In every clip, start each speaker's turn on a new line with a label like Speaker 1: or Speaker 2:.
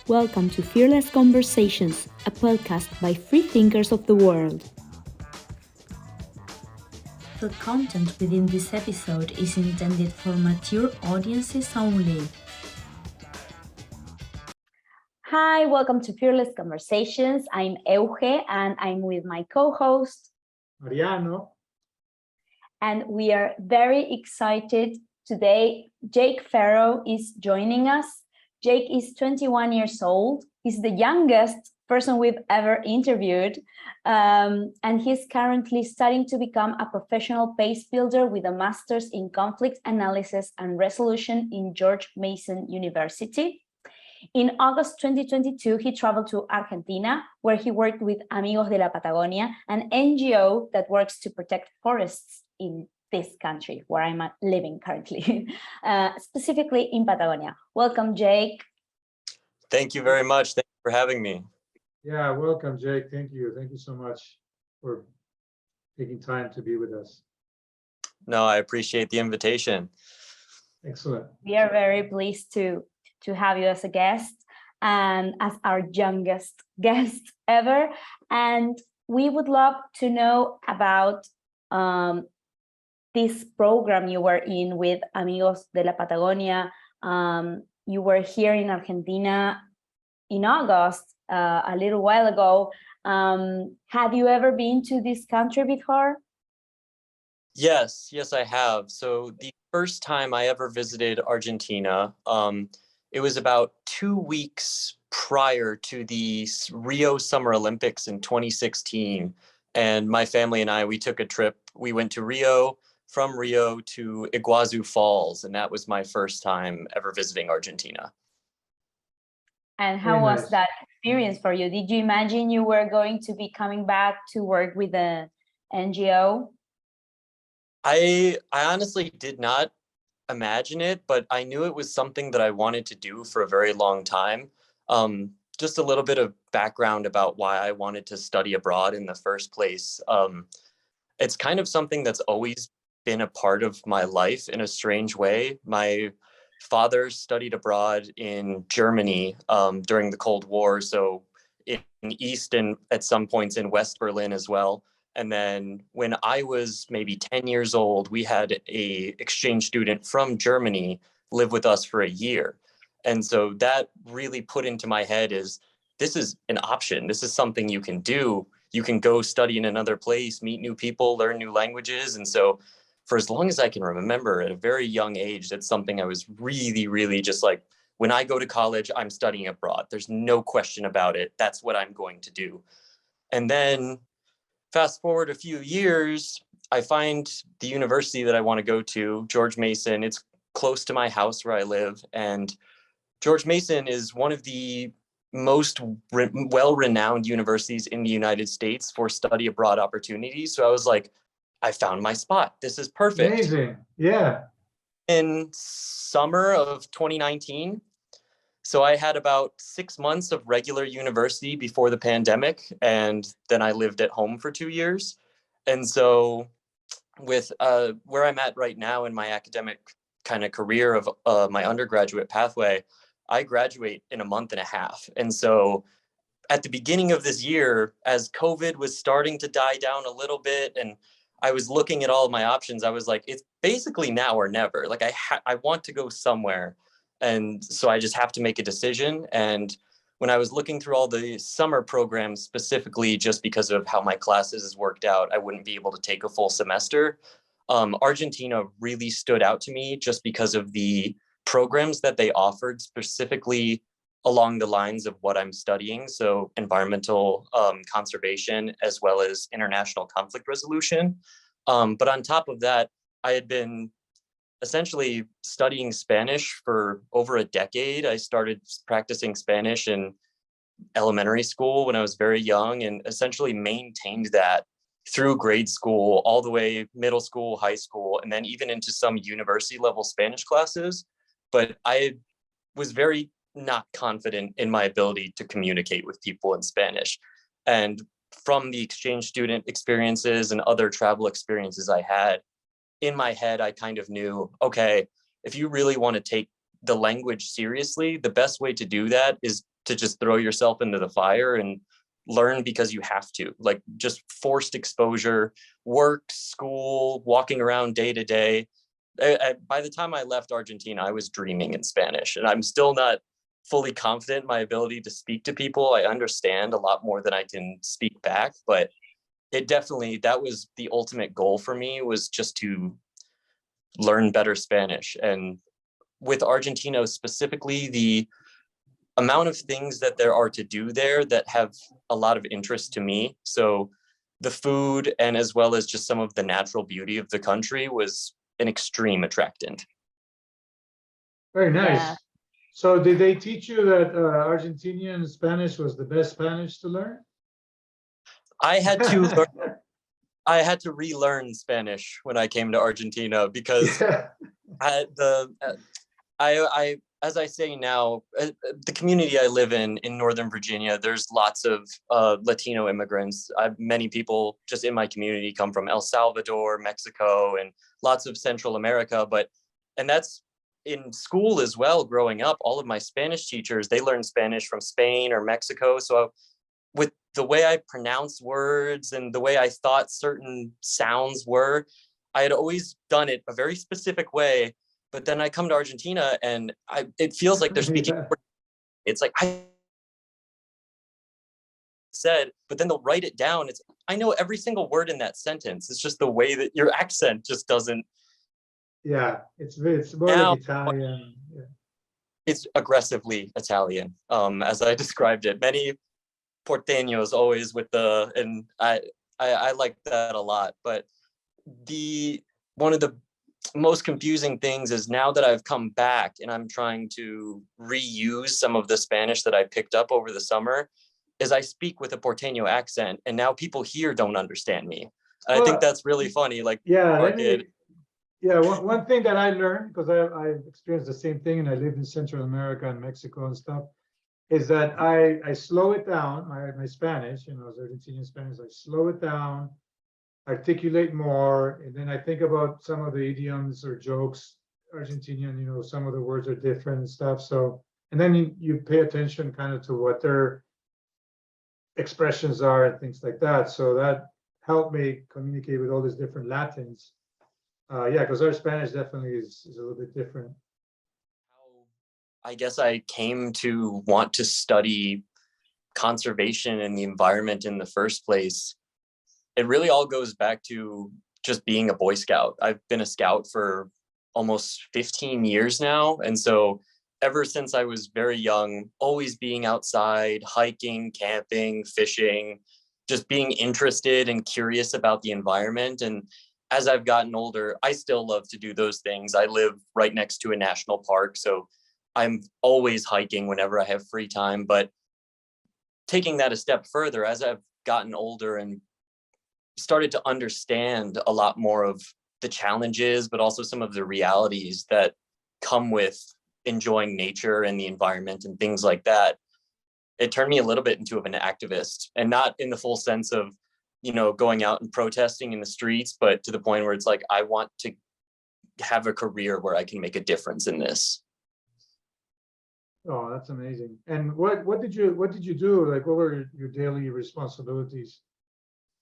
Speaker 1: Welcome to Fearless Conversations, a podcast by free thinkers of the world. The content within this episode is intended for mature audiences only. Hi, welcome to Fearless Conversations. I'm Euge and I'm with my co-host,
Speaker 2: Mariano.
Speaker 1: And we are very excited today. Jake Ferro is joining us. Jake is 21 years old. He's the youngest person we've ever interviewed. And he's currently studying to become a professional peace builder with a master's in conflict analysis and resolution in George Mason University. In August 2022, he traveled to Argentina, where he worked with Amigos de la Patagonia, an NGO that works to protect forests in this country where I'm living currently, specifically in Patagonia. Welcome, Jake.
Speaker 3: Thank you very much. Thank you for having me.
Speaker 2: Yeah, welcome, Jake. Thank you. Thank you so much for taking time to be with us.
Speaker 3: No, I appreciate the invitation.
Speaker 2: Excellent.
Speaker 1: We are very pleased to have you as a guest and as our youngest guest ever. And we would love to know about this program you were in with Amigos de la Patagonia. You were here in Argentina in August, a little while ago. Have you ever been to this country before?
Speaker 3: Yes, I have. So the first time I ever visited Argentina, it was about 2 weeks prior to the Rio Summer Olympics in 2016. And my family and I, we took a trip. We went to Rio, from Rio to Iguazu Falls. And that was my first time ever visiting Argentina.
Speaker 1: And how was that experience for you? Did you imagine you were going to be coming back to work with the NGO?
Speaker 3: I honestly did not imagine it, but I knew it was something that I wanted to do for a very long time. Just a little bit of background about why I wanted to study abroad in the first place. It's kind of something that's always been a part of my life in a strange way. My father studied abroad in Germany during the Cold War, so in East and at some points in West Berlin as well. And then when I was maybe 10 years old, we had a exchange student from Germany live with us for a year. And so that really put into my head is this is an option. This is something you can do. You can go study in another place, meet new people, learn new languages. And so for as long as I can remember at a very young age, that's something I was really, really just like, when I go to college, I'm studying abroad. There's no question about it. That's what I'm going to do. And then fast forward a few years, I find the university that I want to go to, George Mason. It's close to my house where I live. And George Mason is one of the most well-renowned universities in the United States for study abroad opportunities. So I was like, I found my spot. This is perfect.
Speaker 2: Amazing. Yeah.
Speaker 3: In summer of 2019, so I had about 6 months of regular university before the pandemic, and then I lived at home for 2 years. And so with where I'm at right now in my academic kind of career of my undergraduate pathway, I graduate in a month and a half. And so at the beginning of this year, as COVID was starting to die down a little bit, and I was looking at all of my options, I was like, it's basically now or never. Like I want to go somewhere. And so I just have to make a decision. And when I was looking through all the summer programs, specifically just because of how my classes worked out, I wouldn't be able to take a full semester. Argentina really stood out to me just because of the programs that they offered, specifically along the lines of what I'm studying. So environmental conservation, as well as international conflict resolution. But on top of that, I had been essentially studying Spanish for over a decade. I started practicing Spanish in elementary school when I was very young, and essentially maintained that through grade school, all the way middle school, high school, and then even into some university level Spanish classes. But I was very not confident in my ability to communicate with people in Spanish. And from the exchange student experiences and other travel experiences I had, in my head, I kind of knew, okay, if you really want to take the language seriously, the best way to do that is to just throw yourself into the fire and learn because you have to, like just forced exposure, work, school, walking around day to day. By the time I left Argentina, I was dreaming in Spanish, and I'm still not fully confident in my ability to speak to people. I understand a lot more than I can speak back, but it definitely, that was the ultimate goal for me, was just to learn better Spanish. And with Argentina specifically, the amount of things that there are to do there that have a lot of interest to me. So the food, and as well as just some of the natural beauty of the country, was an extreme attractant.
Speaker 2: Very nice.
Speaker 1: Yeah.
Speaker 2: So did they teach you that Argentinian Spanish was the best Spanish to learn?
Speaker 3: I had to learn, I had to relearn Spanish when I came to Argentina, because I as I say now, the community I live in Northern Virginia, there's lots of Latino immigrants. Many people just in my community come from El Salvador, Mexico, and lots of Central America. And that's in school as well. Growing up, all of my Spanish teachers, they learned Spanish from Spain or Mexico. So with the way I pronounce words and the way I thought certain sounds were, I had always done it a very specific way. But then I come to Argentina and it feels like they're speaking.
Speaker 2: Yeah.
Speaker 3: It's like I said, but then they'll write it down. I know every single word in that sentence. It's just the way that your accent just doesn't.
Speaker 2: Yeah, it's more
Speaker 3: Now,
Speaker 2: like Italian. Yeah.
Speaker 3: It's aggressively Italian, as I described it. Many porteños always with and I like that a lot. But one of the most confusing things is, now that I've come back and I'm trying to reuse some of the Spanish that I picked up over the summer, is I speak with a porteño accent, and now people here don't understand me. I think that's really funny. Like,
Speaker 2: yeah, one thing that I learned, because I've experienced the same thing, and I lived in Central America and Mexico and stuff, is that I slow it down, my Spanish, as Argentinian Spanish, I slow it down, articulate more, and then I think about some of the idioms or jokes, Argentinian, some of the words are different and stuff. So, and then you pay attention kind of to what their expressions are and things like that. So that helped me communicate with all these different Latins. Yeah, because our Spanish definitely is a little bit different.
Speaker 3: I guess I came to want to study conservation and the environment in the first place. It really all goes back to just being a Boy Scout. I've been a scout for almost 15 years now. And so ever since I was very young, always being outside, hiking, camping, fishing, just being interested and curious about the environment. And as I've gotten older, I still love to do those things. I live right next to a national park, so I'm always hiking whenever I have free time. But taking that a step further, as I've gotten older and started to understand a lot more of the challenges, but also some of the realities that come with enjoying nature and the environment and things like that, it turned me a little bit into an activist, and not in the full sense of, going out and protesting in the streets, but to the point where it's like, I want to have a career where I can make a difference in this.
Speaker 2: Oh, that's amazing. And what did you do? Like, what were your daily responsibilities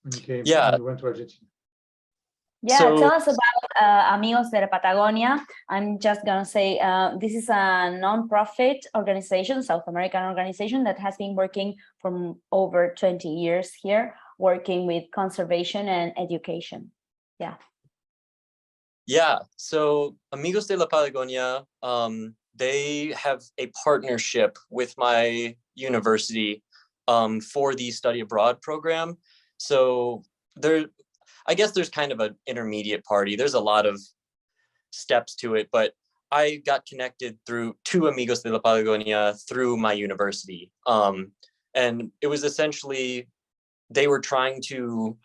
Speaker 2: when you came?
Speaker 3: Yeah.
Speaker 2: When you went to Argentina?
Speaker 1: Yeah,
Speaker 3: So-
Speaker 1: tell us about Amigos de Patagonia. I'm just gonna say this is a non-profit organization, South American organization that has been working for over 20 years here, working with conservation and education. Yeah.
Speaker 3: Yeah, so Amigos de la Patagonia, they have a partnership with my university for the study abroad program. So I guess there's kind of an intermediate party. There's a lot of steps to it, but I got connected to Amigos de la Patagonia through my university. And it was essentially, they were trying to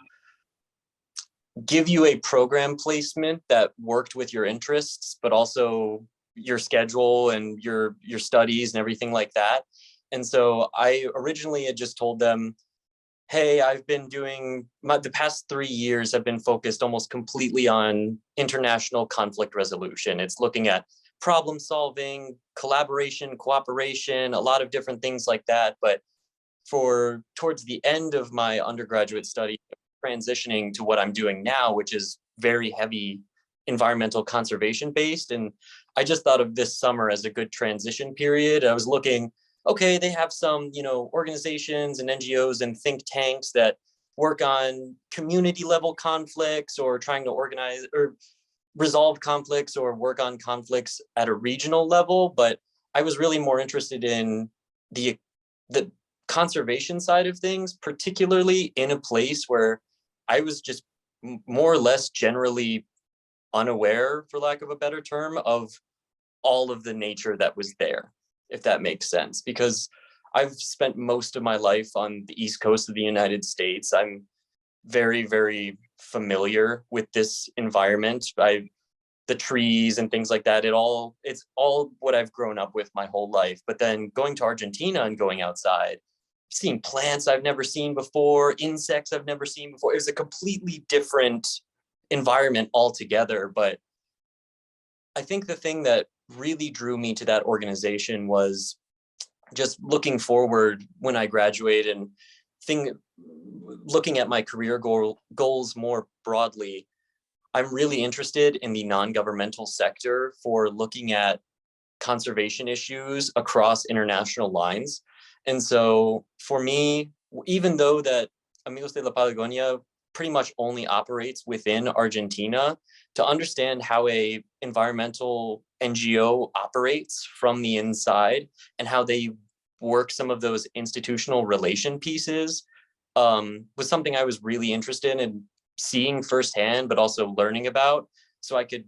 Speaker 3: give you a program placement that worked with your interests, but also your schedule and your studies and everything like that. And so I originally had just told them, hey, I've been doing the past 3 years have been focused almost completely on international conflict resolution. It's looking at problem solving, collaboration, cooperation, a lot of different things like that. But towards the end of my undergraduate study, transitioning to what I'm doing now, which is very heavy environmental conservation based. And I just thought of this summer as a good transition period. I was looking, okay, they have some, organizations and NGOs and think tanks that work on community level conflicts or trying to organize or resolve conflicts or work on conflicts at a regional level. But I was really more interested in the conservation side of things, particularly in a place where I was just more or less generally unaware, for lack of a better term, of all of the nature that was there, if that makes sense. Because I've spent most of my life on the East Coast of the United States. I'm very, very familiar with this environment. The trees and things like that, it's all what I've grown up with my whole life. But then going to Argentina and going outside, seeing plants I've never seen before, insects I've never seen before. It was a completely different environment altogether. But I think the thing that really drew me to that organization was just looking forward when I graduate and looking at my career goals more broadly. I'm really interested in the non-governmental sector for looking at conservation issues across international lines. And so for me, even though that Amigos de la Patagonia pretty much only operates within Argentina, to understand how a environmental NGO operates from the inside and how they work some of those institutional relation pieces was something I was really interested in seeing firsthand, but also learning about, so I could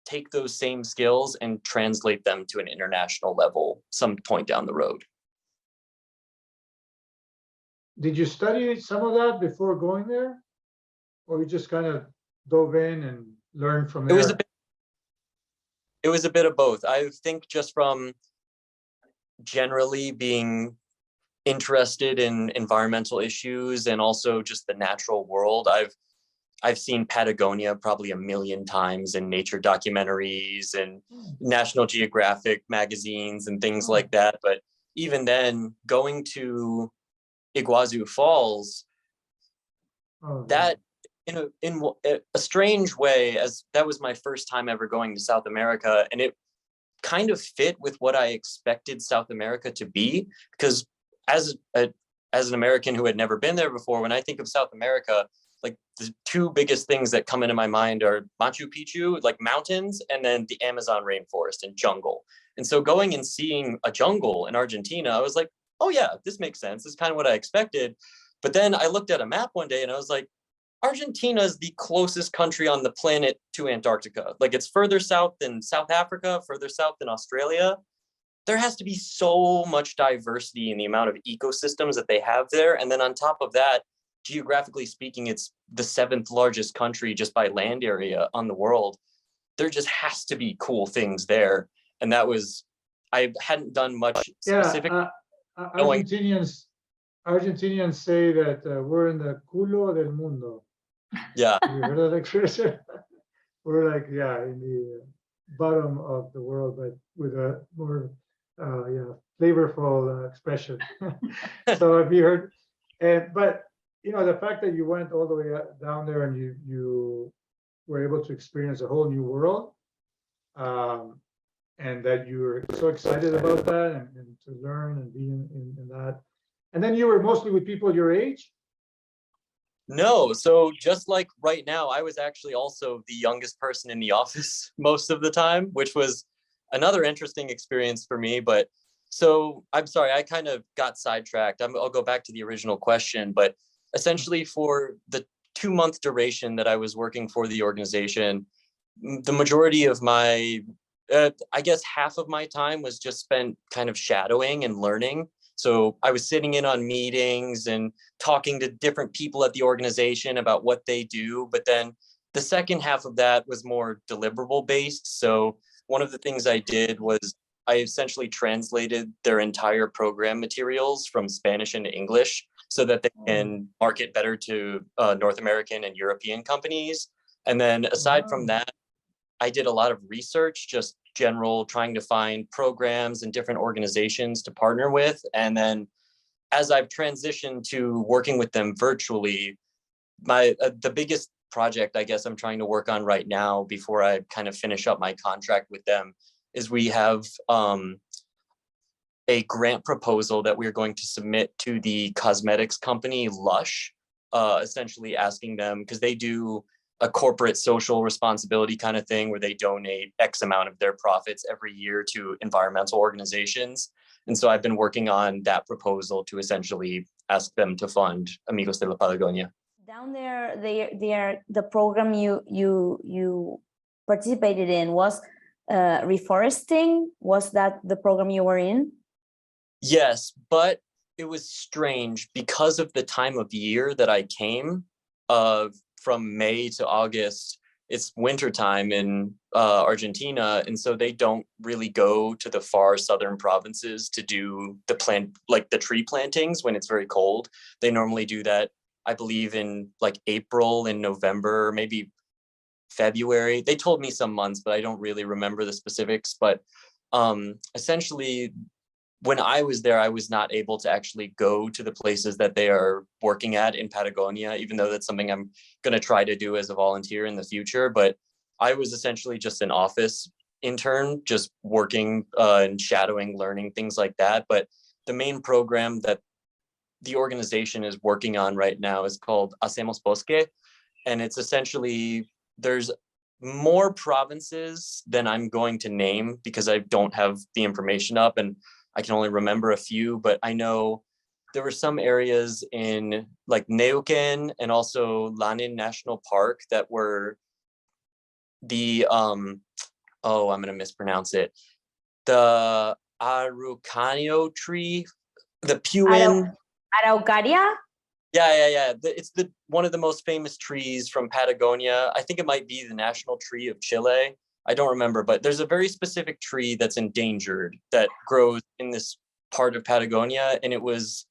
Speaker 3: take those same skills and translate them to an international level some point down the road.
Speaker 2: Did you study some of that before going there? Or you just kind of dove in and learned from there?
Speaker 3: It was a bit of both. I think just from generally being interested in environmental issues and also just the natural world. I've seen Patagonia probably 1 million times in nature documentaries and National Geographic magazines and things like that. But even then, going to Iguazu Falls, that in a strange way, as that was my first time ever going to South America, and it kind of fit with what I expected South America to be, because as an American who had never been there before, when I think of South America, like the two biggest things that come into my mind are Machu Picchu, like mountains, and then the Amazon rainforest and jungle. And so going and seeing a jungle in Argentina, I was like, oh yeah, this makes sense. This is kind of what I expected. But then I looked at a map one day and I was like, Argentina is the closest country on the planet to Antarctica. Like, it's further south than South Africa, further south than Australia. There has to be so much diversity in the amount of ecosystems that they have there. And then on top of that, geographically speaking, it's the 7th largest country just by land area on the world. There just has to be cool things there. And that was, I hadn't done much specific.
Speaker 2: Argentinians say that we're in the culo del mundo.
Speaker 3: Yeah.
Speaker 2: You heard that expression? We're like, yeah, in the bottom of the world, but with a more flavorful expression. So have you heard? But the fact that you went all the way down there and you were able to experience a whole new world, and that you were so excited about that and to learn and be in that. And then you were mostly with people your age?
Speaker 3: No, so just like right now, I was actually also the youngest person in the office most of the time, which was another interesting experience for me. But so I'm sorry, I kind of got sidetracked. I'll go back to the original question, but essentially for the 2-month duration that I was working for the organization, the majority of my, I guess half of my time was just spent kind of shadowing and learning. So I was sitting in on meetings and talking to different people at the organization about what they do. But then the second half of that was more deliverable based. So one of the things I did was I essentially translated their entire program materials from Spanish into English so that they can market better to North American and European companies. And then aside from that, I did a lot of research just general trying to find programs and different organizations to partner with. And then as I've transitioned to working with them virtually, the biggest project I guess I'm trying to work on right now before I kind of finish up my contract with them is we have a grant proposal that we're going to submit to the cosmetics company Lush, essentially asking them, because they do a corporate social responsibility kind of thing where they donate X amount of their profits every year to environmental organizations. And so I've been working on that proposal to essentially ask them to fund Amigos de la Patagonia.
Speaker 1: Down there, the program you participated in was reforesting. Was that the program you were in?
Speaker 3: Yes, but it was strange because of the time of year that I came. From May to August, it's wintertime in Argentina, and so they don't really go to the far southern provinces to do the tree plantings when it's very cold. They normally do that, I believe, in like April and November, maybe February. They told me some months, but I don't really remember the specifics. But essentially, when I was there, I was not able to actually go to the places that they are working at in Patagonia, even though that's something I'm going to try to do as a volunteer in the future. But I was essentially just an office intern, just working and shadowing, learning, things like that. But the main program that the organization is working on right now is called Hacemos Bosque. And it's essentially, there's more provinces than I'm going to name because I don't have the information up and I can only remember a few, but I know there were some areas in like Neuquén and also Lanin National Park that were the, I'm going to mispronounce it, the Araucanio tree, the Puin.
Speaker 1: Araucaria?
Speaker 3: Yeah. It's one of the most famous trees from Patagonia. I think it might be the national tree of Chile. I don't remember, but there's a very specific tree that's endangered that grows in this part of Patagonia. And it was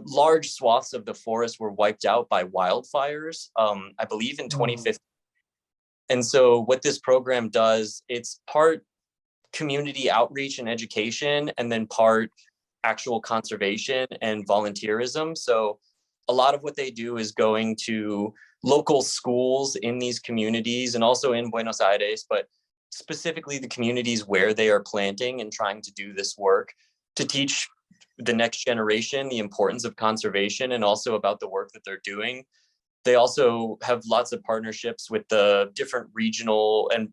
Speaker 3: large swaths of the forest were wiped out by wildfires, I believe in 2015. And so what this program does, it's part community outreach and education, and then part actual conservation and volunteerism. So a lot of what they do is going to local schools in these communities and also in Buenos Aires, but specifically the communities where they are planting and trying to do this work to teach the next generation the importance of conservation and also about the work that they're doing. They also have lots of partnerships with the different regional and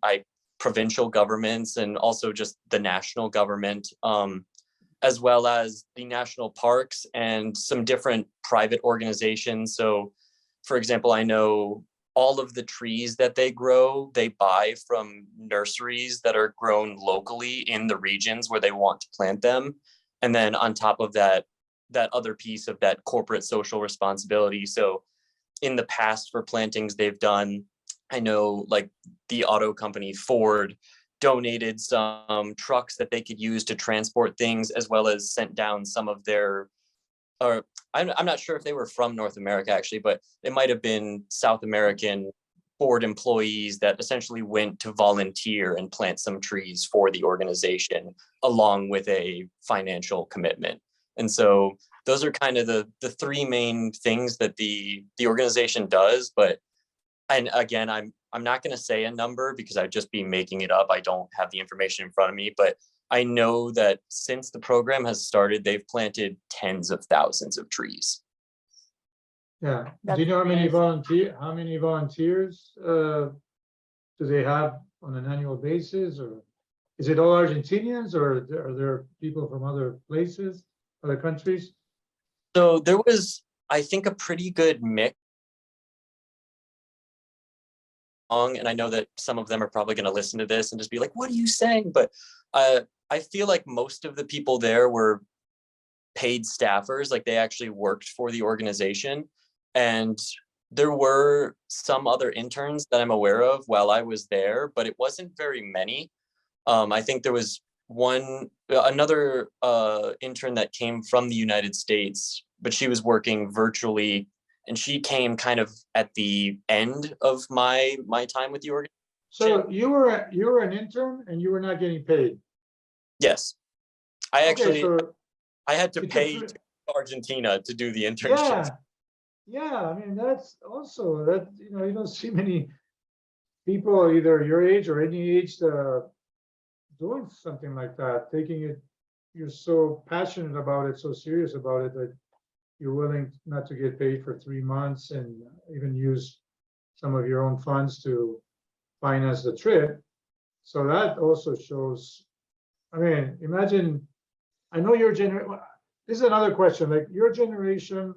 Speaker 3: provincial governments and also just the national government, as well as the national parks and some different private organizations. So, for example, I know all of the trees that they grow, they buy from nurseries that are grown locally in the regions where they want to plant them. And then on top of that, that other piece of that corporate social responsibility. So in the past for plantings they've done, I know like the auto company Ford donated some trucks that they could use to transport things, as well as sent down some of their, or I'm not sure if they were from North America actually, but it might have been South American Ford employees that essentially went to volunteer and plant some trees for the organization along with a financial commitment. And so those are kind of the three main things that the organization does. But, and again, I'm not going to say a number because I'd just be making it up. I don't have the information in front of me, but I know that since the program has started, they've planted tens of thousands of trees.
Speaker 2: Yeah.
Speaker 1: That's
Speaker 2: Do you know
Speaker 1: amazing.
Speaker 2: how many volunteers do they have on an annual basis, or is it all Argentinians, or are there people from other places, other countries?
Speaker 3: So there was, I think, a pretty good mix. And I know that some of them are probably going to listen to this and just be like, what are you saying? But I feel like most of the people there were paid staffers, like they actually worked for the organization. And there were some other interns that I'm aware of while I was there, but it wasn't very many. I think there was another intern that came from the United States, but she was working virtually, and she came kind of at the end of my time with the organization.
Speaker 2: So you were an intern and you were not getting paid.
Speaker 3: Yes, I
Speaker 2: Okay,
Speaker 3: actually
Speaker 2: so
Speaker 3: I had to
Speaker 2: you
Speaker 3: pay
Speaker 2: could,
Speaker 3: to go to Argentina to do the internship.
Speaker 2: yeah, yeah. I mean, that's also that, you don't see many people either your age or any age doing something like that, taking it, you're so passionate about it, so serious about it that you're willing not to get paid for 3 months and even use some of your own funds to finance the trip. So that also shows, I mean, imagine, I know your generation, this is another question, like your generation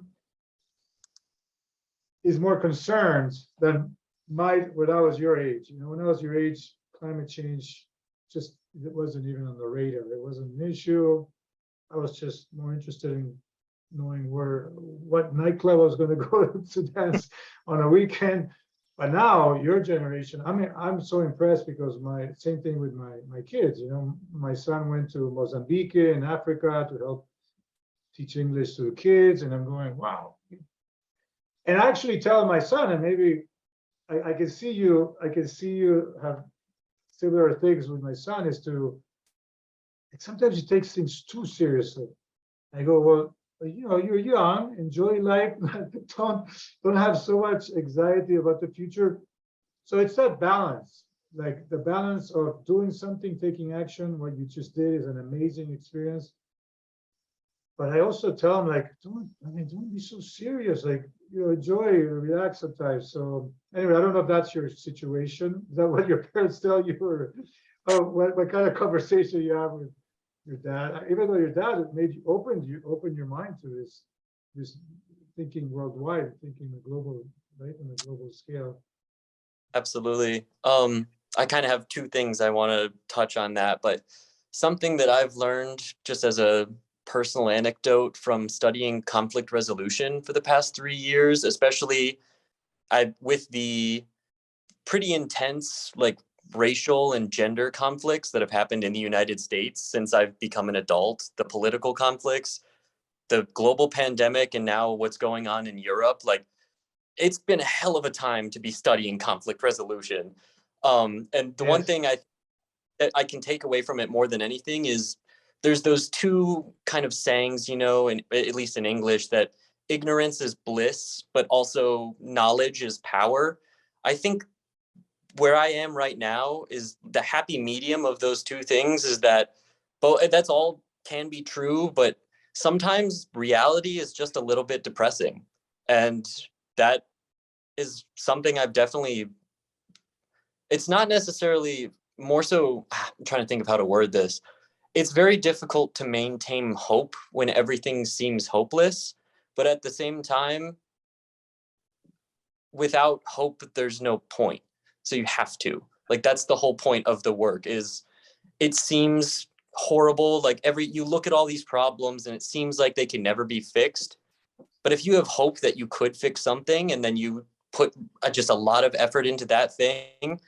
Speaker 2: is more concerned than when I was your age. When I was your age, climate change just, it wasn't even on the radar. It wasn't an issue. I was just more interested in knowing what nightclub I was going to go to dance on a weekend. But now your generation, I mean, I'm so impressed because same thing with my kids. My son went to Mozambique in Africa to help teach English to the kids, and I'm going, wow. And I actually tell my son, and maybe I can see you have similar things with my son, is to, sometimes he takes things too seriously. I go, well, you're young, enjoy life, don't have so much anxiety about the future. So it's that balance, like the balance of doing something, taking action. What you just did is an amazing experience. But I also tell them, like, don't be so serious. Like, enjoy, relax sometimes. So anyway, I don't know if that's your situation. Is that what your parents tell you, or what kind of conversation you have with your dad? Even though your dad made you open your mind to this thinking worldwide, thinking the global, right, on a global scale.
Speaker 3: Absolutely. I kind of have two things I want to touch on that, but something that I've learned just as a personal anecdote from studying conflict resolution for the past 3 years, especially with the pretty intense like racial and gender conflicts that have happened in the United States since I've become an adult, the political conflicts, the global pandemic, and now what's going on in Europe. Like, it's been a hell of a time to be studying conflict resolution. And the one thing that I can take away from it more than anything is there's those two kind of sayings, and at least in English, that ignorance is bliss, but also knowledge is power. I think where I am right now is the happy medium of those two things is that that's all can be true, but sometimes reality is just a little bit depressing. And that is something I've definitely, it's not necessarily more so, I'm trying to think of how to word this. It's very difficult to maintain hope when everything seems hopeless, but at the same time, without hope, there's no point. So you have to, like, that's the whole point of the work is it seems horrible. Like you look at all these problems and it seems like they can never be fixed. But if you have hope that you could fix something and then you put just a lot of effort into that thing,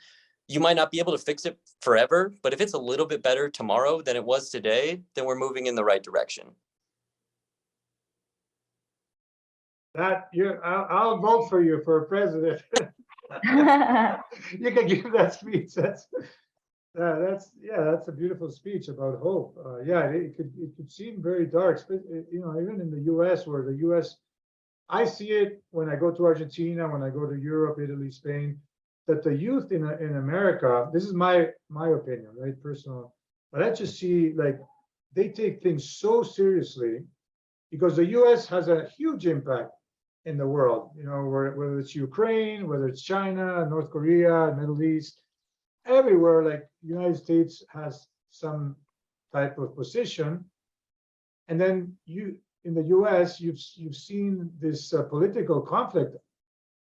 Speaker 3: you might not be able to fix it forever. But if it's a little bit better tomorrow than it was today, then we're moving in the right direction.
Speaker 2: I'll vote for you for president. You can give that speech. That's a beautiful speech about hope. It could seem very dark, but even in the U.S., where the U.S. I see it when I go to Argentina, when I go to Europe, Italy, Spain, that the youth in America, this is my opinion, right, personal, but I just see like they take things so seriously because the U.S. has a huge impact in the world, whether it's Ukraine, whether it's China, North Korea, Middle East, everywhere, like the United States has some type of position. And then in the US, you've seen this political conflict.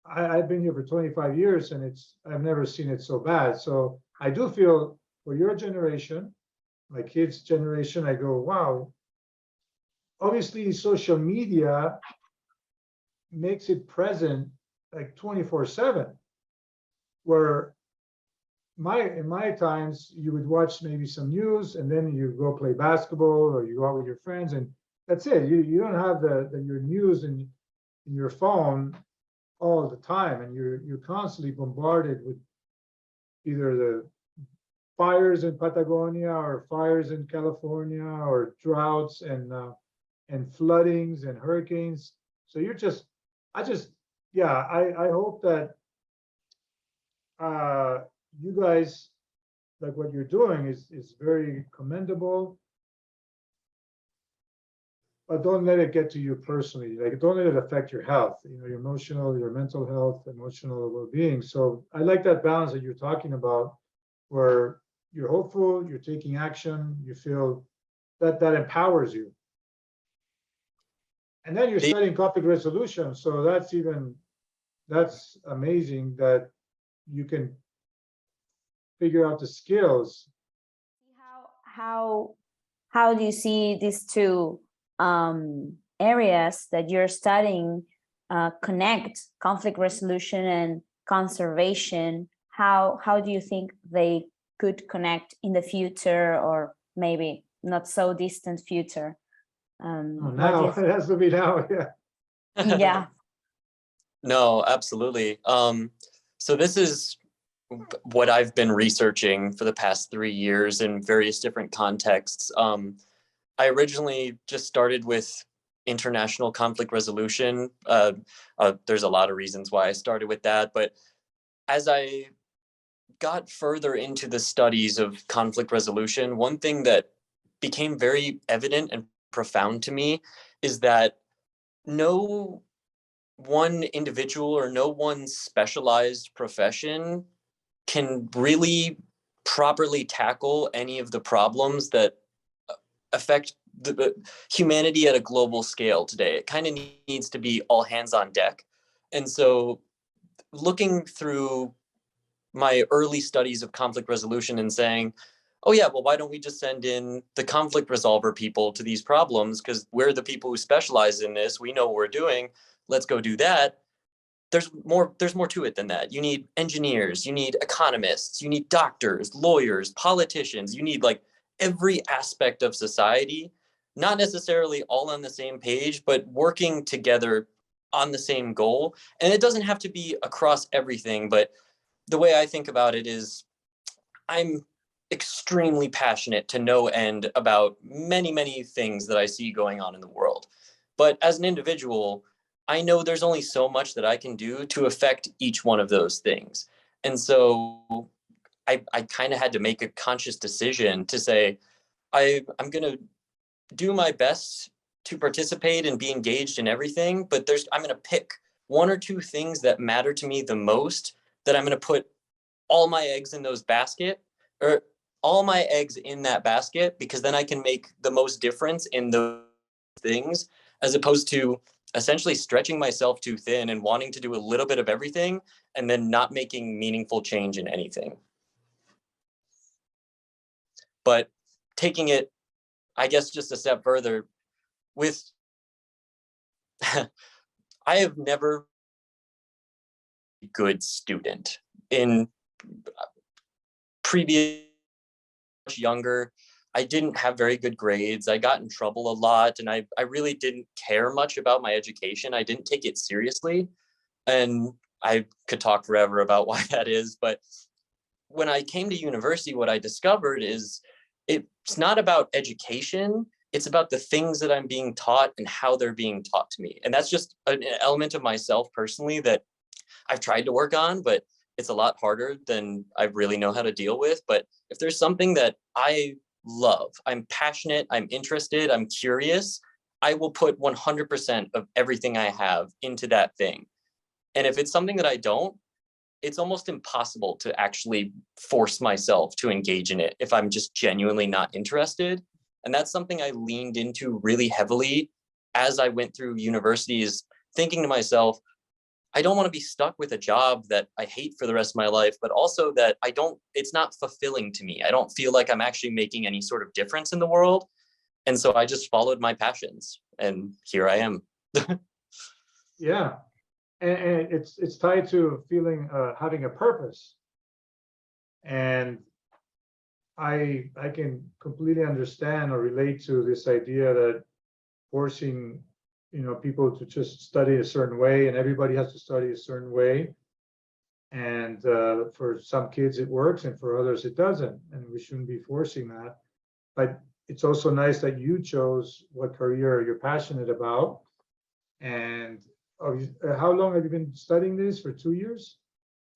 Speaker 2: I've been here for 25 years and I've never seen it so bad. So I do feel for your generation, my kids' generation, I go, wow. Obviously, social media makes it present like 24/7, where in my times you would watch maybe some news and then you go play basketball or you go out with your friends and that's it. You don't have your news in your phone all the time, and you're constantly bombarded with either the fires in Patagonia or fires in California or droughts and floodings and hurricanes. So I hope that you guys, like what you're doing is very commendable, but don't let it get to you personally. Like, don't let it affect your health, your emotional, your mental health, emotional well-being. So I like that balance that you're talking about, where you're hopeful, you're taking action, you feel that empowers you. And then you're studying conflict resolution. So that's amazing that you can figure out the skills.
Speaker 1: How do you see these two areas that you're studying connect conflict resolution and conservation? How do you think they could connect in the future, or maybe not so distant future?
Speaker 2: Now it has to be now. Yeah.
Speaker 1: Yeah.
Speaker 3: No, absolutely. So this is what I've been researching for the past 3 years in various different contexts. I originally just started with international conflict resolution. There's a lot of reasons why I started with that, but as I got further into the studies of conflict resolution, one thing that became very evident and profound to me is that no one individual or no one specialized profession can really properly tackle any of the problems that affect the humanity at a global scale today. It kind of needs to be all hands on deck. And so looking through my early studies of conflict resolution and saying, oh yeah, well, why don't we just send in the conflict resolver people to these problems? Because we're the people who specialize in this. We know what we're doing. Let's go do that. There's more to it than that. You need engineers, you need economists, you need doctors, lawyers, politicians, you need like every aspect of society, not necessarily all on the same page, but working together on the same goal. And it doesn't have to be across everything, but the way I think about it is I'm extremely passionate to no end about many, many things that I see going on in the world. But as an individual, I know there's only so much that I can do to affect each one of those things. And so I kind of had to make a conscious decision to say, I'm going to do my best to participate and be engaged in everything, but I'm going to pick one or two things that matter to me the most, that I'm going to put all my eggs in that basket, because then I can make the most difference in those things, as opposed to essentially stretching myself too thin and wanting to do a little bit of everything and then not making meaningful change in anything. But taking it, I guess, just a step further, with I have never been a good student. In previous, much younger, I didn't have very good grades. I got in trouble a lot, and I really didn't care much about my education. I didn't take it seriously, and I could talk forever about why that is. But when I came to university, what I discovered is it's not about education. It's about the things that I'm being taught and how they're being taught to me. And that's just an element of myself personally that I've tried to work on, but it's a lot harder than I really know how to deal with. But if there's something that I love, I'm passionate, I'm interested, I'm curious, I will put 100% of everything I have into that thing. And if it's something that I don't, it's almost impossible to actually force myself to engage in it if I'm just genuinely not interested. And that's something I leaned into really heavily as I went through university, is thinking to myself, I don't want to be stuck with a job that I hate for the rest of my life, but also that it's not fulfilling to me. I don't feel like I'm actually making any sort of difference in the world. And so I just followed my passions, and here I am.
Speaker 2: Yeah. And it's tied to feeling, having a purpose. And I can completely understand or relate to this idea that forcing people to just study a certain way, and everybody has to study a certain way. And for some kids it works, and for others it doesn't, and we shouldn't be forcing that. But it's also nice that you chose what career you're passionate about. And how long have you been studying this? For 2 years?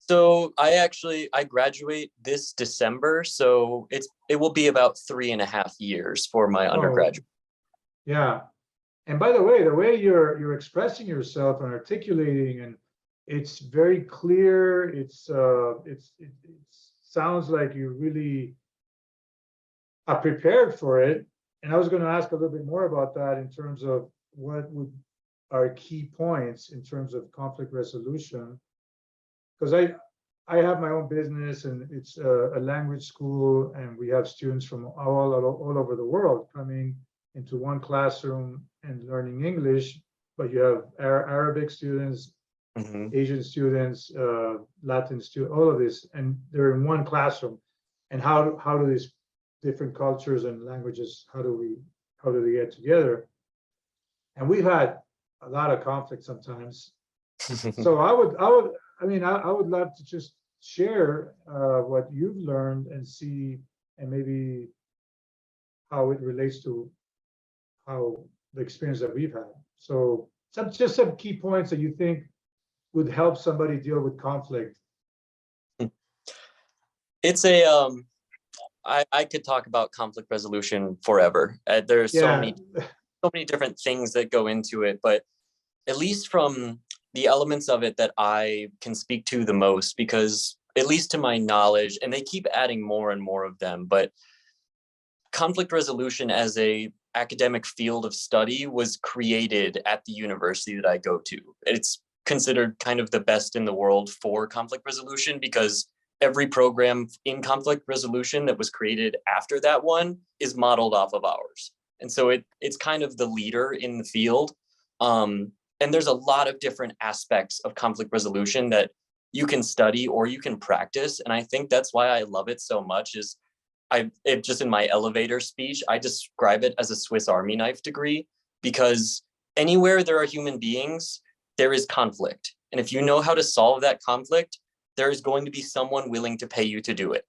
Speaker 3: So I graduate this December, so it will be about 3.5 years for my undergraduate.
Speaker 2: Yeah. And by the way you're expressing yourself and articulating, and it's very clear. It sounds like you really are prepared for it. And I was going to ask a little bit more about that in terms of what would are key points in terms of conflict resolution, because I have my own business, and it's a language school, and we have students from all over the world coming into one classroom and learning English. But you have Arabic students, Asian students, Latin students, all of this, and they're in one classroom. And how do these different cultures and languages, how do they get together? And we've had a lot of conflict sometimes. So I would love to just share what you've learned and see, and maybe how it relates to how the experience that we've had. So some key points that you think would help somebody deal with conflict.
Speaker 3: It's I could talk about conflict resolution forever. There's so many different things that go into it, but at least from the elements of it that I can speak to the most, because at least to my knowledge, and they keep adding more and more of them, but conflict resolution as a academic field of study was created at the university that I go to. It's considered kind of the best in the world for conflict resolution, because every program in conflict resolution that was created after that one is modeled off of ours. And so it's kind of the leader in the field. And there's a lot of different aspects of conflict resolution that you can study or you can practice. And I think that's why I love it so much. Is just in my elevator speech, I describe it as a Swiss Army knife degree, because anywhere there are human beings, there is conflict. And if you know how to solve that conflict, there is going to be someone willing to pay you to do it.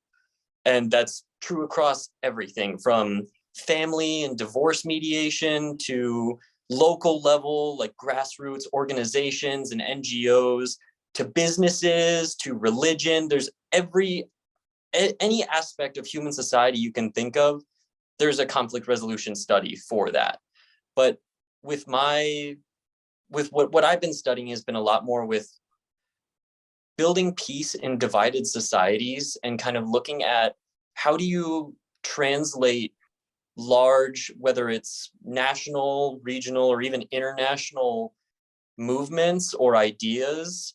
Speaker 3: And that's true across everything from family and divorce mediation to local level, like grassroots organizations and NGOs, to businesses, to religion. There's any aspect of human society you can think of, there's a conflict resolution study for that. But with what I've been studying has been a lot more with building peace in divided societies, and kind of looking at how do you translate large, whether it's national, regional, or even international movements or ideas,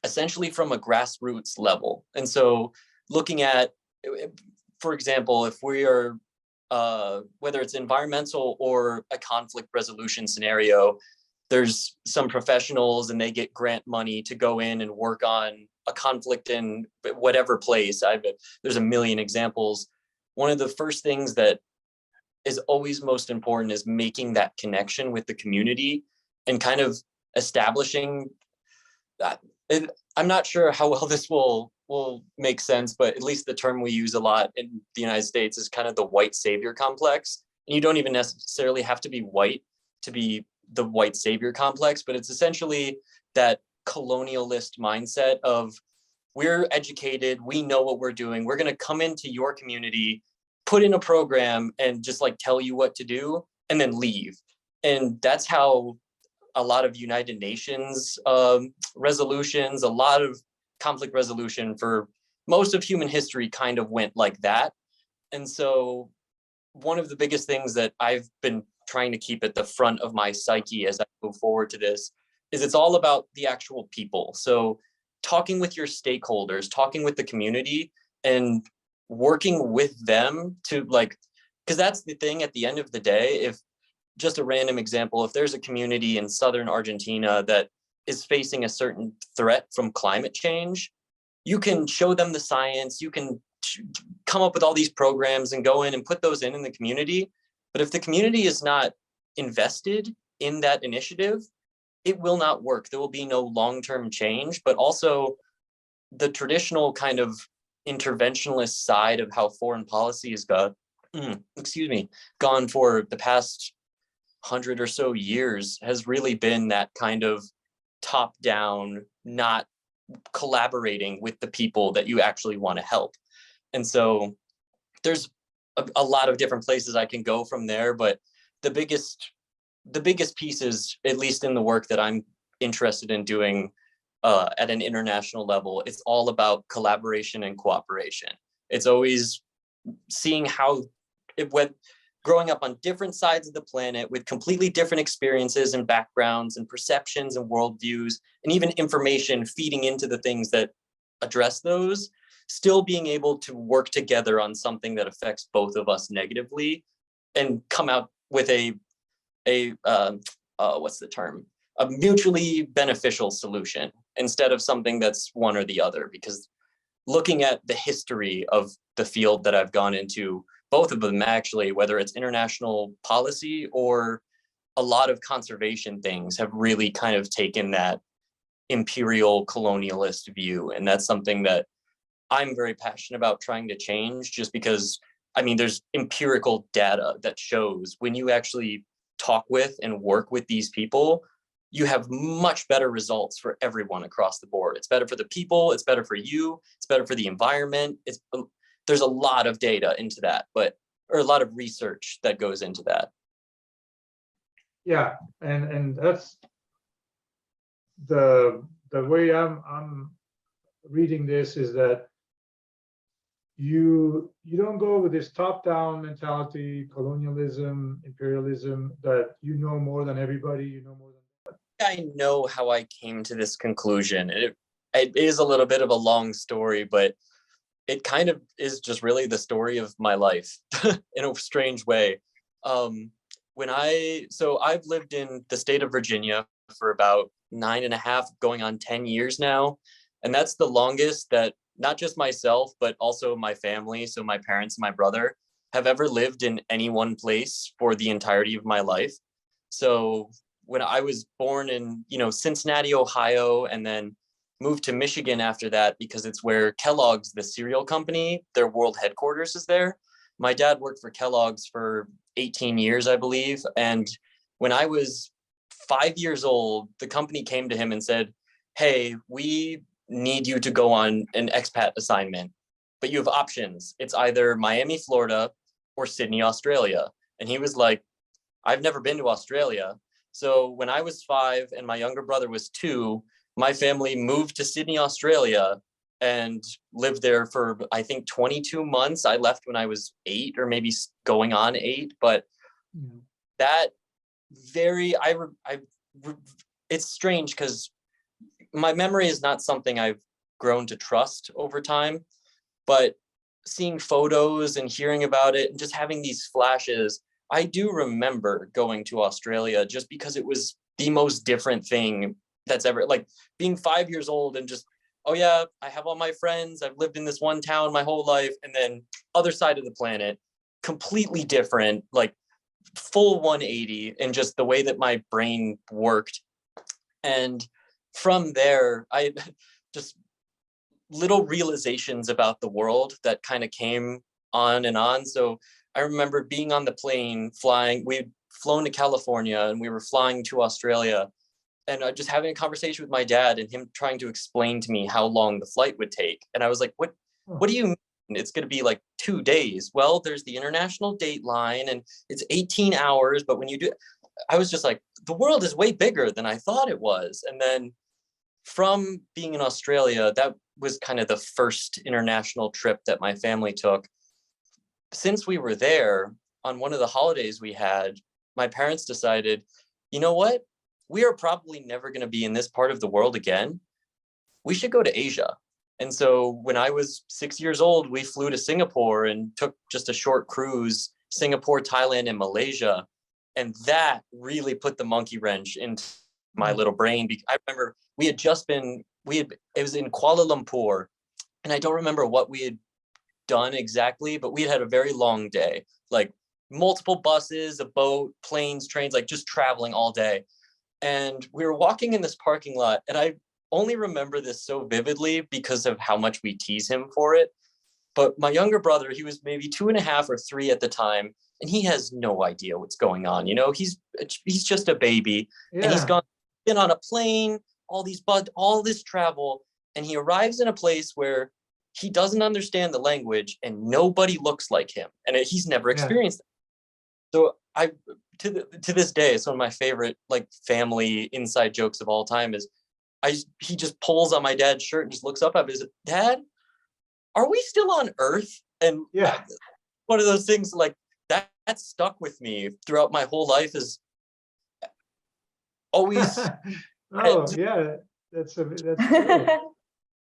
Speaker 3: essentially from a grassroots level. And so looking at, for example, if we are, whether it's environmental or a conflict resolution scenario, there's some professionals and they get grant money to go in and work on a conflict in whatever place. There's a million examples. One of the first things that is always most important is making that connection with the community and kind of establishing that. I'm not sure how well this will make sense, but at least the term we use a lot in the United States is kind of the white savior complex. And you don't even necessarily have to be white to be the white savior complex, but it's essentially that colonialist mindset of, we're educated, we know what we're doing, we're going to come into your community, put in a program and just like tell you what to do and then leave. And that's how a lot of United Nations resolutions, a lot of conflict resolution for most of human history kind of went like that. And so one of the biggest things that I've been trying to keep at the front of my psyche as I move forward to this is it's all about the actual people. So talking with your stakeholders, talking with the community and working with them to because that's the thing at the end of the day. If just a random example, if there's a community in southern Argentina that is facing a certain threat from climate change, you can show them the science, you can come up with all these programs and go in and put those in the community. But if the community is not invested in that initiative, it will not work. There will be no long-term change, but also the traditional kind of interventionist side of how foreign policy has gone for the past 100 or so years has really been that kind of top-down, not collaborating with the people that you actually want to help. And so there's a lot of different places I can go from there, but the biggest pieces, at least in the work that I'm interested in doing at an international level, it's all about collaboration and cooperation. It's always seeing how it went, growing up on different sides of the planet with completely different experiences and backgrounds and perceptions and worldviews, and even information feeding into the things that address those, still being able to work together on something that affects both of us negatively and come out with what's the term? A mutually beneficial solution instead of something that's one or the other. Because looking at the history of the field that I've gone into, both of them actually, whether it's international policy or a lot of conservation things, have really kind of taken that imperial colonialist view. And that's something that I'm very passionate about trying to change, just because, I mean, there's empirical data that shows when you actually talk with and work with these people, you have much better results for everyone across the board. It's better for the people, it's better for you, it's better for the environment. There's a lot of data into that, or a lot of research that goes into that.
Speaker 2: Yeah, and that's the way I'm reading this, is that you don't go with this top-down mentality, colonialism, imperialism, that you know more than everybody, you know more than.
Speaker 3: I know how I came to this conclusion. It is a little bit of a long story, but it kind of is just really the story of my life in a strange way. So I've lived in the state of Virginia for about 9.5, going on 10 years now. And that's the longest that not just myself, but also my family, so my parents and my brother, have ever lived in any one place for the entirety of my life. So when I was born in, Cincinnati, Ohio, and then moved to Michigan after that, because it's where Kellogg's, the cereal company, their world headquarters is there. My dad worked for Kellogg's for 18 years, I believe. And when I was 5 years old, the company came to him and said, "Hey, we need you to go on an expat assignment, but you have options. It's either Miami, Florida, or Sydney, Australia." And he was like, "I've never been to Australia." So when I was 5 and my younger brother was 2, my family moved to Sydney, Australia, and lived there for, I think, 22 months. I left when I was 8, or maybe going on 8. But that it's strange, because my memory is not something I've grown to trust over time, but seeing photos and hearing about it and just having these flashes, I do remember going to Australia just because it was the most different thing that's ever, like, being 5 years old and just, oh yeah, I have all my friends, I've lived in this one town my whole life, and then other side of the planet, completely different, like full 180 in just the way that my brain worked. And from there, I just little realizations about the world that kind of came on and on. So I remember being on the plane flying, we'd flown to California and we were flying to Australia, and just having a conversation with my dad and him trying to explain to me how long the flight would take. And I was like, what do you mean it's going to be like 2 days? Well, there's the international date line and it's 18 hours. But when you do, I was just like, the world is way bigger than I thought it was. And then from being in Australia, that was kind of the first international trip that my family took. Since we were there, on one of the holidays we had, my parents decided, you know what? We are probably never going to be in this part of the world again. We should go to Asia. And so when I was 6 years old, we flew to Singapore and took just a short cruise, Singapore, Thailand, and Malaysia. And that really put the monkey wrench into my little brain. I remember it was in Kuala Lumpur, and I don't remember what we had done exactly, but we had a very long day, like multiple buses, a boat, planes, trains, like just traveling all day. And we were walking in this parking lot, and I only remember this so vividly because of how much we tease him for it. But my younger brother, he was maybe 2.5 or 3 at the time, and he has no idea what's going on. You know, he's just a baby, and he's been on a plane, all this travel, and he arrives in a place where he doesn't understand the language, and nobody looks like him, and he's never experienced it. So to this day, it's one of my favorite like family inside jokes of all time. Is he just pulls on my dad's shirt and just looks up at me and says, "Dad, are we still on Earth?" And one of those things like that stuck with me throughout my whole life, is always
Speaker 2: that's true.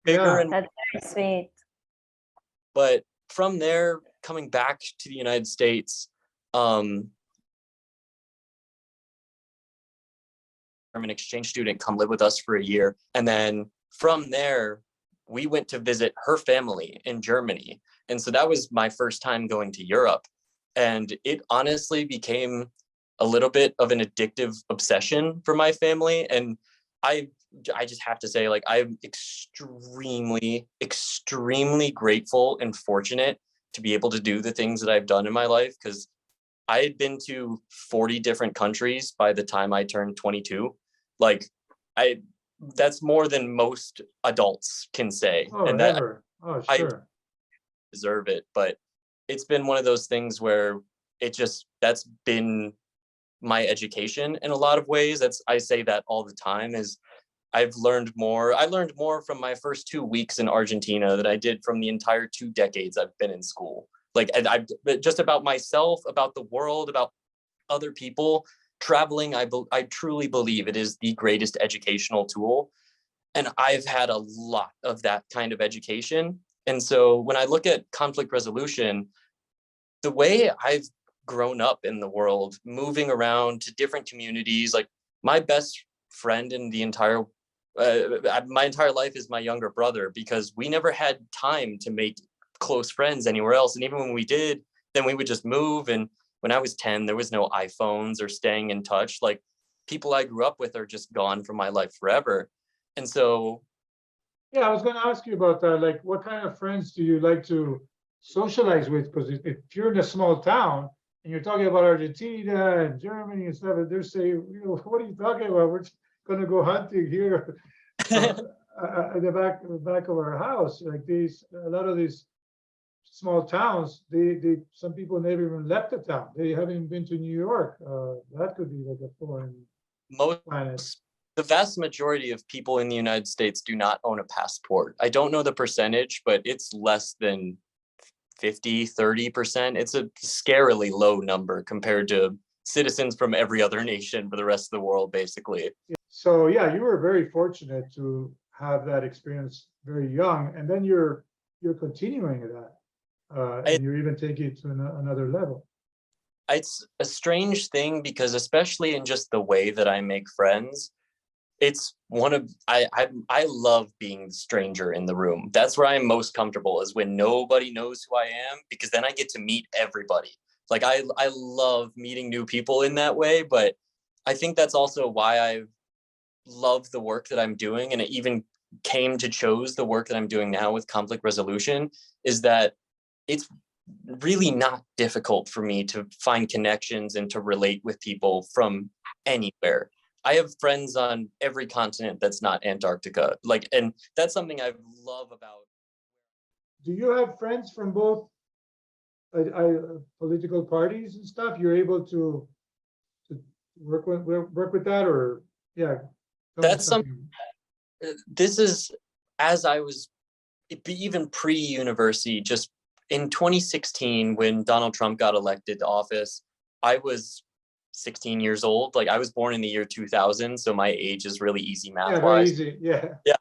Speaker 3: bigger and
Speaker 1: That's very sweet.
Speaker 3: But from there, coming back to the United States, I'm an exchange student, come live with us for a year, and then from there we went to visit her family in Germany. And so that was my first time going to Europe. And it honestly became a little bit of an addictive obsession for my family. And I just have to say, like, I'm extremely, extremely grateful and fortunate to be able to do the things that I've done in my life, because I had been to 40 different countries by the time I turned 22. Like, that's more than most adults can say. And that I deserve it. But it's been one of those things where that's been my education in a lot of ways. I say that all the time, is I learned more from my first 2 weeks in Argentina than I did from the entire 2 decades I've been in school. Like, I just about myself, about the world, about other people. Traveling, I truly believe it is the greatest educational tool. And I've had a lot of that kind of education. And so when I look at conflict resolution, the way I've grown up in the world, moving around to different communities, like my best friend in the entire my entire life is my younger brother, because we never had time to make close friends anywhere else. And even when we did, then we would just move. And when I was 10, there was no iPhones or staying in touch. Like, people I grew up with are just gone from my life forever. And so
Speaker 2: I was going to ask you about that. Like, what kind of friends do you like to socialize with? Because if you're in a small town and you're talking about Argentina and Germany and stuff, and they're saying, what are you talking about? We're just going to go hunting here at the back of our house. Like, a lot of these small towns, some people never even left the town. They haven't been to New York. That could be like a foreign planet.
Speaker 3: The vast majority of people in the United States do not own a passport. I don't know the percentage, but it's less than 30%. It's a scarily low number compared to citizens from every other nation for the rest of the world, basically.
Speaker 2: So you were very fortunate to have that experience very young, and then you're continuing that, and you're even taking it to another level.
Speaker 3: It's a strange thing, because especially in just the way that I make friends, it's I love being the stranger in the room. That's where I'm most comfortable, is when nobody knows who I am, because then I get to meet everybody. Like, I love meeting new people in that way. But I think that's also why I love the work that I'm doing, and it even came to chose the work that I'm doing now with conflict resolution, is that it's really not difficult for me to find connections and to relate with people from anywhere. I have friends on every continent that's not Antarctica. Like, and that's something I love about.
Speaker 2: Do you have friends from both political parties and stuff? You're able to work with that, or
Speaker 3: that's something. This is, as I was even pre-university, just in 2016, when Donald Trump got elected to office, I was 16 years old. Like, I was born in the year 2000, so my age is really easy math wise.
Speaker 2: Very easy.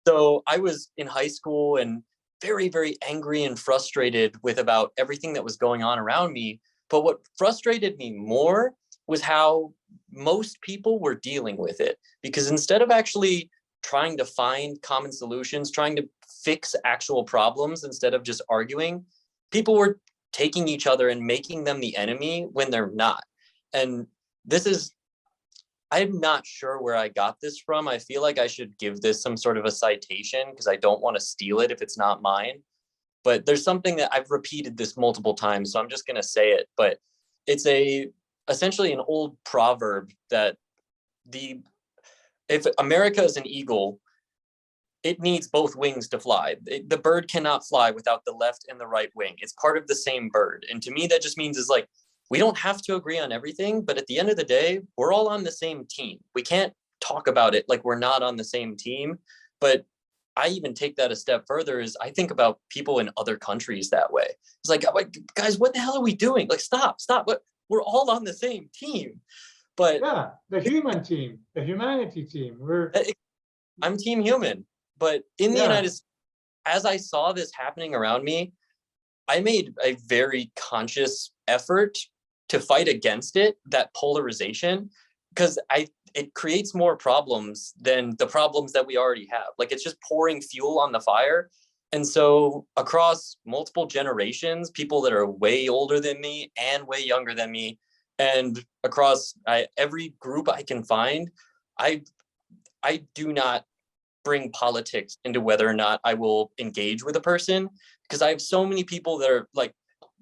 Speaker 3: So I was in high school and very, very angry and frustrated with about everything that was going on around me. But what frustrated me more was how most people were dealing with it, because instead of actually trying to find common solutions, trying to fix actual problems instead of just arguing, people were taking each other and making them the enemy when they're not. And this is I'm not sure where I got this from. I feel like I should give this some sort of a citation because I don't want to steal it if it's not mine. But there's something that I've repeated this multiple times, so I'm just going to say it. But it's essentially an old proverb that if America is an eagle, it needs both wings to fly. The bird cannot fly without the left and the right wing. It's part of the same bird. And to me, that just means is like, we don't have to agree on everything, but at the end of the day, we're all on the same team. We can't talk about it like we're not on the same team. But I even take that a step further is I think about people in other countries that way. It's like, guys, what the hell are we doing? Like, stop. We're all on the same team. But
Speaker 2: yeah, the human team, the humanity team.
Speaker 3: I'm team human. But in the United States, as I saw this happening around me, I made a very conscious effort to fight against it, that polarization, because it creates more problems than the problems that we already have. Like, it's just pouring fuel on the fire. And so across multiple generations, people that are way older than me and way younger than me, and across every group I can find, I do not bring politics into whether or not I will engage with a person, because I have so many people that are like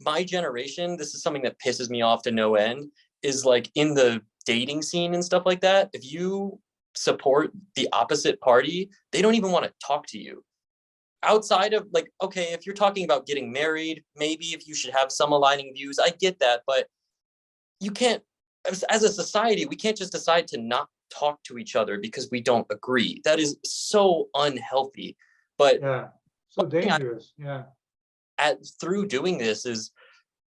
Speaker 3: my generation. This is something that pisses me off to no end, is like in the dating scene and stuff like that. If you support the opposite party, they don't even want to talk to you. Outside of like, okay, if you're talking about getting married, maybe if you should have some aligning views, I get that, but you can't, as a society, we can't just decide to not talk to each other because we don't agree. That is so unhealthy. But
Speaker 2: yeah, so dangerous.
Speaker 3: Through doing this is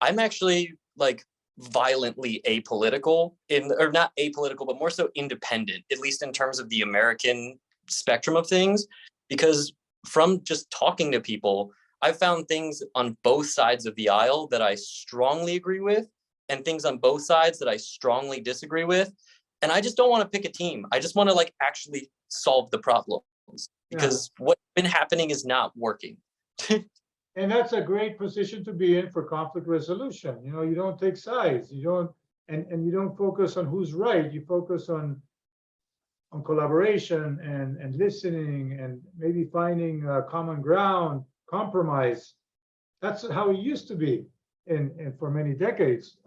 Speaker 3: I'm actually like violently apolitical, or not apolitical, but more so independent, at least in terms of the American spectrum of things, because from just talking to people, I've found things on both sides of the aisle that I strongly agree with, and things on both sides that I strongly disagree with. And I just don't want to pick a team. I just want to like actually solve the problems, because what's been happening is not working.
Speaker 2: And that's a great position to be in for conflict resolution. You know, you don't take sides. You don't, and you don't focus on who's right. You focus on collaboration and listening and maybe finding common ground, compromise. That's how it used to be in for many decades.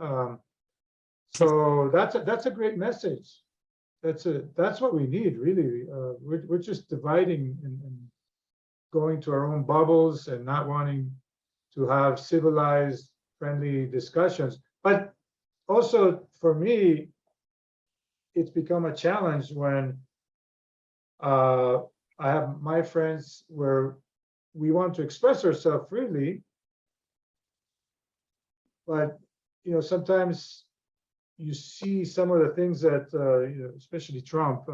Speaker 2: So that's a great message. That's what we need, really. We're just dividing and going to our own bubbles and not wanting to have civilized, friendly discussions. But also for me, it's become a challenge when I have my friends where we want to express ourselves freely, but you know, sometimes you see some of the things that, you know, especially Trump,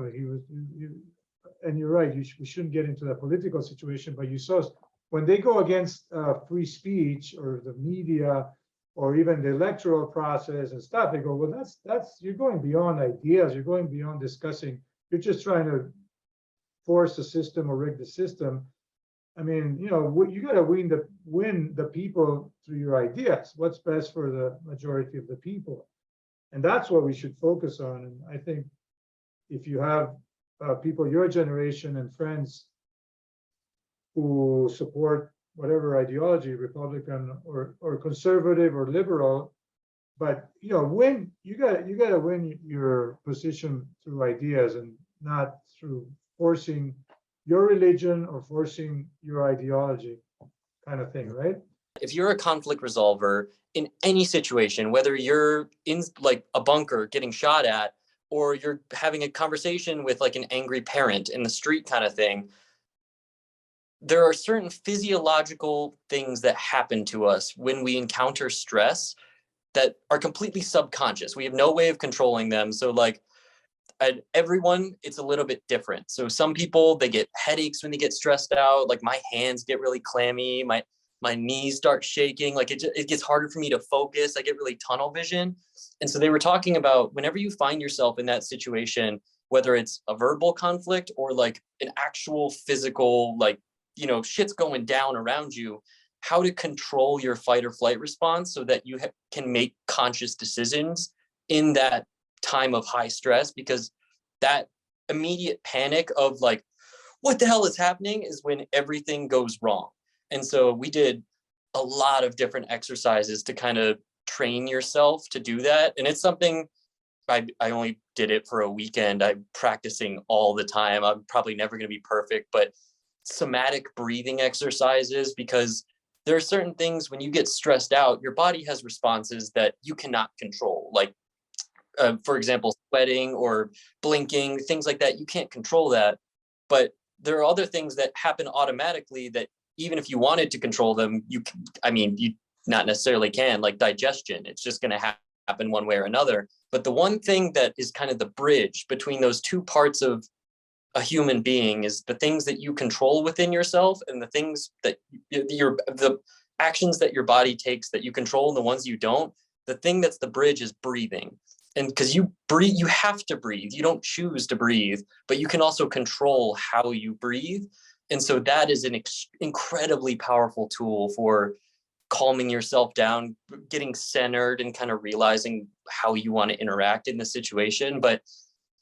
Speaker 2: and you're right, we shouldn't get into that political situation, but you saw when they go against free speech or the media or even the electoral process and stuff, they go, well, that's you're going beyond ideas, you're going beyond discussing, you're just trying to force the system or rig the system. I mean, you know, you got to win the people through your ideas. What's best for the majority of the people, and that's what we should focus on. And I think if you have people your generation and friends who support whatever ideology, Republican or conservative or liberal, but you know, you got to win your position through ideas and not through forcing your religion or forcing your ideology, kind of thing, right?
Speaker 3: If you're a conflict resolver in any situation, whether you're in like a bunker getting shot at, or you're having a conversation with like an angry parent in the street kind of thing, there are certain physiological things that happen to us when we encounter stress that are completely subconscious. We have no way of controlling them. So like everyone, it's a little bit different. So some people, they get headaches when they get stressed out. Like my hands get really clammy. My knees start shaking. Like it gets harder for me to focus. I get really tunnel vision. And so they were talking about whenever you find yourself in that situation, whether it's a verbal conflict or like an actual physical, like, you know, shit's going down around you, how to control your fight or flight response so that you can make conscious decisions in that time of high stress. Because that immediate panic of like, what the hell is happening, is when everything goes wrong. And so we did a lot of different exercises to kind of train yourself to do that. And it's something I only did it for a weekend. I'm practicing all the time. I'm probably never going to be perfect, but somatic breathing exercises, because there are certain things when you get stressed out, your body has responses that you cannot control. Like, for example, sweating or blinking, things like that. You can't control that. But there are other things that happen automatically that even if you wanted to control them, you not necessarily can, like digestion. It's just going to happen one way or another. But the one thing that is kind of the bridge between those two parts of a human being is the things that you control within yourself, and the things that the actions that your body takes that you control, and the ones you don't. The thing that's the bridge is breathing. And because you breathe, you have to breathe. You don't choose to breathe, but you can also control how you breathe. And so that is an incredibly powerful tool for calming yourself down, getting centered, and kind of realizing how you want to interact in the situation. But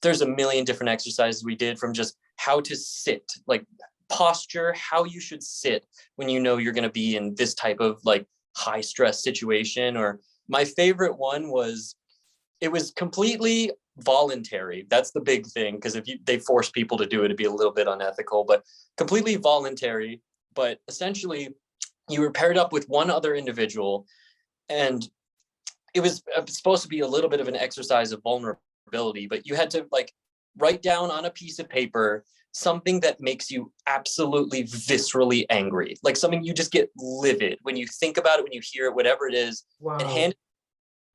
Speaker 3: there's a million different exercises we did, from just how to sit, like posture, how you should sit when you know you're going to be in this type of like high stress situation. Or my favorite one was, it was completely voluntary. That's the big thing, because if they force people to do it, it'd be a little bit unethical, but completely voluntary. But essentially, you were paired up with one other individual, and it was supposed to be a little bit of an exercise of vulnerability, but you had to like write down on a piece of paper something that makes you absolutely viscerally angry, like something you just get livid when you think about it, when you hear it, whatever it is.
Speaker 2: Wow.
Speaker 3: And hand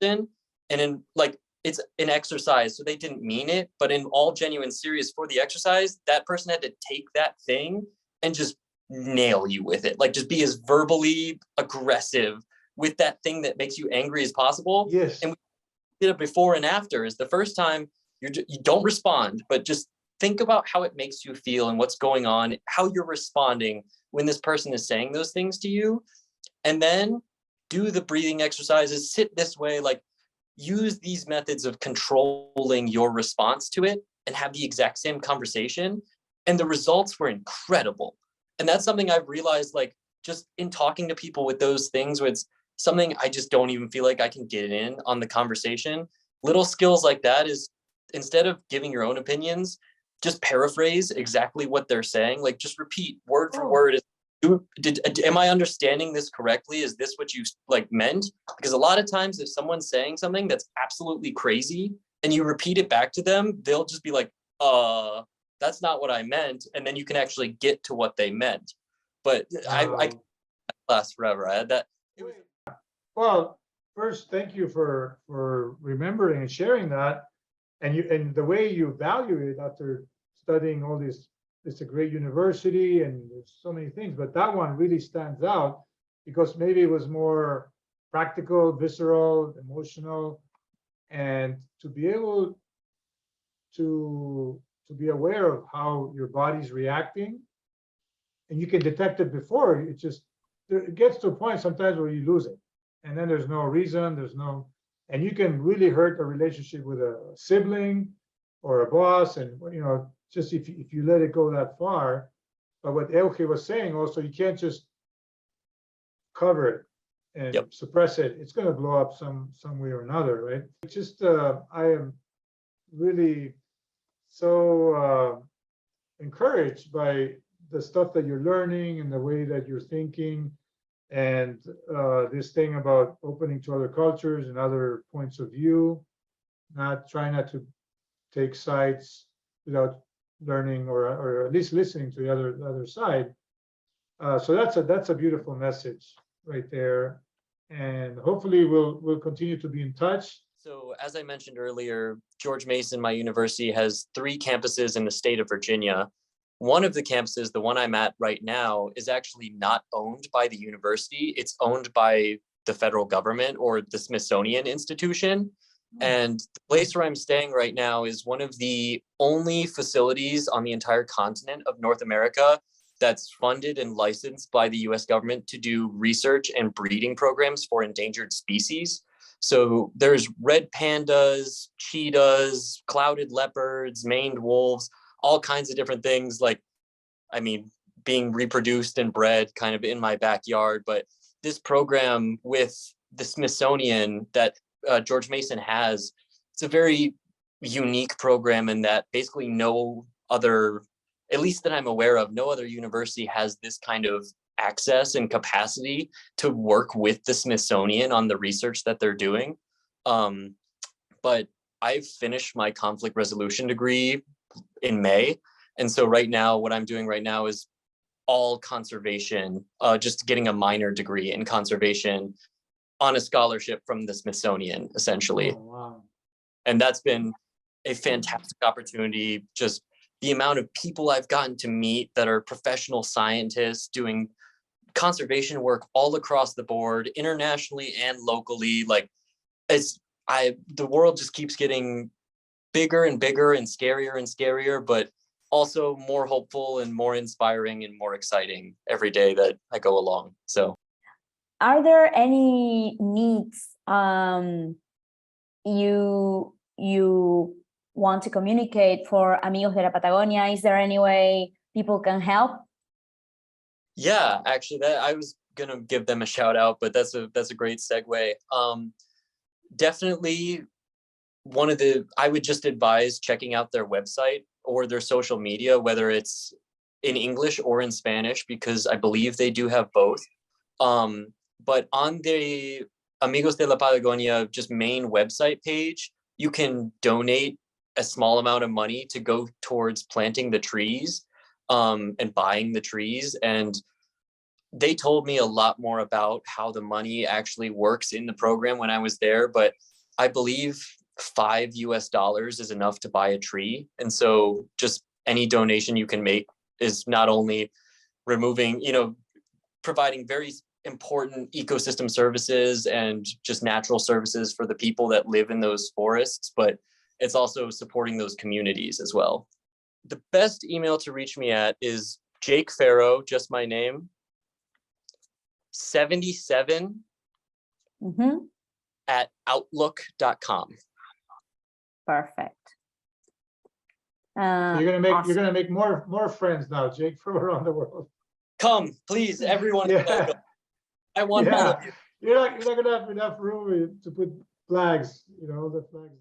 Speaker 3: it in, and in like, it's an exercise, so they didn't mean it, but in all genuine serious for the exercise, that person had to take that thing and just nail you with it. Like, just be as verbally aggressive with that thing that makes you angry as possible.
Speaker 2: Yes.
Speaker 3: And we did it before and after. Is the first time you don't respond, but just think about how it makes you feel and what's going on, how you're responding when this person is saying those things to you. And then do the breathing exercises, sit this way, like use these methods of controlling your response to it, and have the exact same conversation. And the results were incredible. And that's something I've realized, like just in talking to people with those things, where it's something I just don't even feel like I can get in on the conversation. Little skills like that is, instead of giving your own opinions, just paraphrase exactly what they're saying. Like just repeat word for word. Am I understanding this correctly? Is this what you like meant? Because a lot of times if someone's saying something that's absolutely crazy and you repeat it back to them, they'll just be like, that's not what I meant. And then you can actually get to what they meant. But I last forever. I had that.
Speaker 2: Well, first, thank you for remembering and sharing that. And the way you value it after studying all this. It's a great university and there's so many things, but that one really stands out because maybe it was more practical, visceral, emotional, and to be able to be aware of how your body's reacting, and you can detect it before it gets to a point sometimes where you lose it, and then there's no reason, and you can really hurt a relationship with a sibling or a boss, and just if you let it go that far. But what Euge was saying also, you can't just cover it and suppress it. It's going to blow up some way or another, right? It's just I am really so encouraged by the stuff that you're learning and the way that you're thinking, and this thing about opening to other cultures and other points of view, trying not to take sides without learning or at least listening to the other side. So that's a beautiful message right there, and hopefully we'll continue to be in touch.
Speaker 3: So as I mentioned earlier, George Mason, my university, has 3 campuses in the state of Virginia. One of the campuses, the one I'm at right now, is actually not owned by the university. It's owned by the federal government or the Smithsonian Institution. And the place where I'm staying right now is one of the only facilities on the entire continent of North America that's funded and licensed by the US government to do research and breeding programs for endangered species. So there's red pandas, cheetahs, clouded leopards, maned wolves, all kinds of different things, like, I mean, being reproduced and bred kind of in my backyard. But this program with the Smithsonian that George Mason has, it's a very unique program in that basically no other, at least that I'm aware of, no other university has this kind of access and capacity to work with the Smithsonian on the research that they're doing. But I've finished my conflict resolution degree in May. And so right now, what I'm doing right now is all conservation, just getting a minor degree in conservation on a scholarship from the Smithsonian, essentially.
Speaker 2: Oh, wow.
Speaker 3: And that's been a fantastic opportunity. Just the amount of people I've gotten to meet that are professional scientists doing conservation work all across the board, internationally and locally. Like, the world just keeps getting bigger and bigger and scarier, but also more hopeful and more inspiring and more exciting every day that I go along. So,
Speaker 1: are there any needs you want to communicate for Amigos de la Patagonia? Is there any way people can help?
Speaker 3: Yeah, actually, that I was gonna give them a shout out, but that's a great segue. Definitely I would just advise checking out their website or their social media, whether it's in English or in Spanish, because I believe they do have both. But on the Amigos de la Patagonia just main website page, you can donate a small amount of money to go towards planting the trees, and buying the trees. And they told me a lot more about how the money actually works in the program when I was there, but I believe $5 is enough to buy a tree. And so just any donation you can make is not only removing, providing very important ecosystem services and just natural services for the people that live in those forests, but it's also supporting those communities as well. The best email to reach me at is Jake Ferro, just my name, 77 at outlook.com.
Speaker 1: Perfect.
Speaker 2: So you're
Speaker 1: awesome.
Speaker 2: gonna make more friends now, Jake, from around the world.
Speaker 3: Come, please, everyone.
Speaker 2: Yeah.
Speaker 3: I want all of you.
Speaker 2: You're not gonna have enough room to put flags, the flags.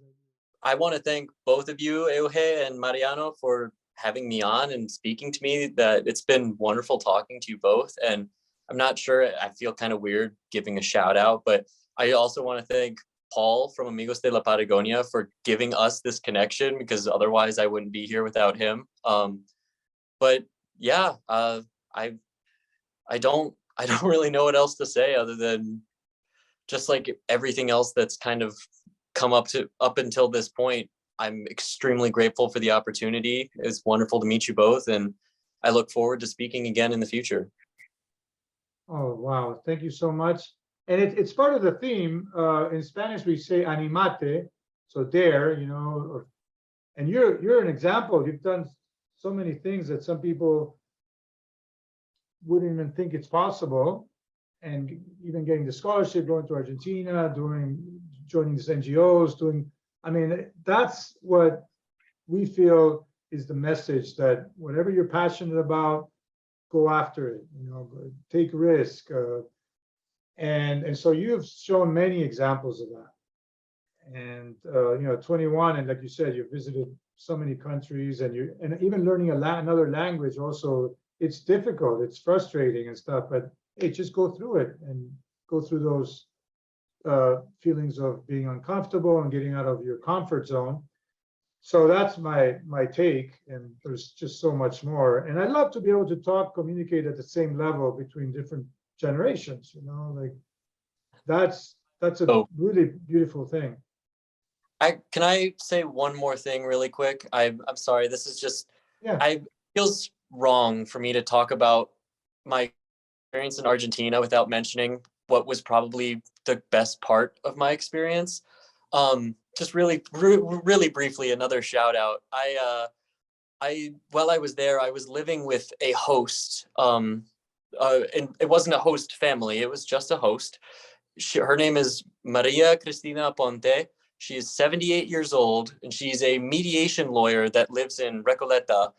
Speaker 3: I want to thank both of you, Euge and Mariano, for having me on and speaking to me. That it's been wonderful talking to you both. And I'm not sure, I feel kind of weird giving a shout out, but I also want to thank Paul from Amigos de la Patagonia for giving us this connection, because otherwise I wouldn't be here without him. But yeah, I don't really know what else to say other than just like everything else that's kind of come up until this point. I'm extremely grateful for the opportunity. It's wonderful to meet you both, and I look forward to speaking again in the future.
Speaker 2: Oh, wow. Thank you so much. And it's part of the theme. In Spanish, we say animate, so dare, and you're an example. You've done so many things that some people wouldn't even think it's possible. And even getting the scholarship, going to Argentina, joining these NGOs, that's what we feel is the message, that whatever you're passionate about, go after it, take risk. And so you've shown many examples of that. And 21, and like you said, you've visited so many countries, and even learning another language also, it's difficult, it's frustrating and stuff, but hey, just go through it and go through those feelings of being uncomfortable and getting out of your comfort zone. So that's my take, and there's just so much more. And I'd love to be able to communicate at the same level between different generations, like that's a really beautiful thing.
Speaker 3: Can I say one more thing really quick? I'm sorry, this is just, it feels wrong for me to talk about my experience in Argentina without mentioning what was probably the best part of my experience. Just really briefly, another shout out. While I was there, I was living with a host, and it wasn't a host family, it was just a host. Her name is Maria Cristina Ponte. She is 78 years old, and she's a mediation lawyer that lives in Recoleta.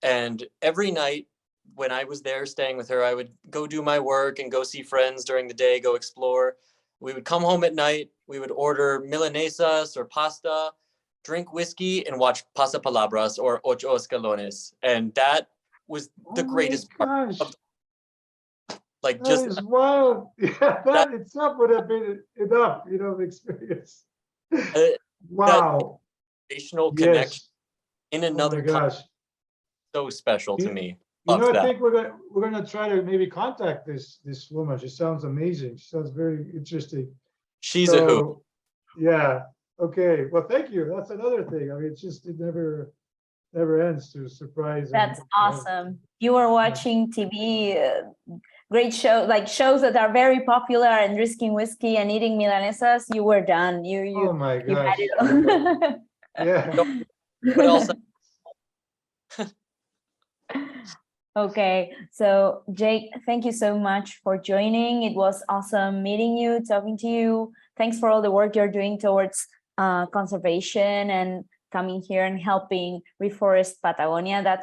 Speaker 3: And every night when I was there staying with her, I would go do my work and go see friends during the day, go explore. We would come home at night. We would order milanesas or pasta, drink whiskey, and watch Pasapalabras or Ocho Escalones. And that was the greatest part
Speaker 2: gosh,
Speaker 3: of, like,
Speaker 2: that
Speaker 3: just
Speaker 2: is wild. Yeah,
Speaker 3: that,
Speaker 2: that itself would have been enough, of experience.
Speaker 3: that
Speaker 2: Wow.
Speaker 3: relational connection
Speaker 2: Yes.
Speaker 3: in
Speaker 2: Oh my
Speaker 3: another country,
Speaker 2: gosh.
Speaker 3: so special to
Speaker 2: You,
Speaker 3: me.
Speaker 2: you know,
Speaker 3: Loved
Speaker 2: I
Speaker 3: that.
Speaker 2: think we're gonna try to maybe contact this woman. She sounds amazing. She sounds very interesting.
Speaker 3: She's a hoot.
Speaker 2: So, yeah. Okay. Well, thank you. That's another thing. I mean, it never ends to surprise.
Speaker 1: That's
Speaker 2: and
Speaker 1: awesome. You were watching TV, great show, like shows that are very popular, and drinking whiskey and eating milanesas. You were done.
Speaker 2: Oh my
Speaker 1: You had
Speaker 2: gosh.
Speaker 1: it all.
Speaker 2: Yeah.
Speaker 3: What else?
Speaker 1: Okay, so Jake, thank you so much for joining. It was awesome meeting you, talking to you. Thanks for all the work you're doing towards conservation and coming here and helping reforest Patagonia.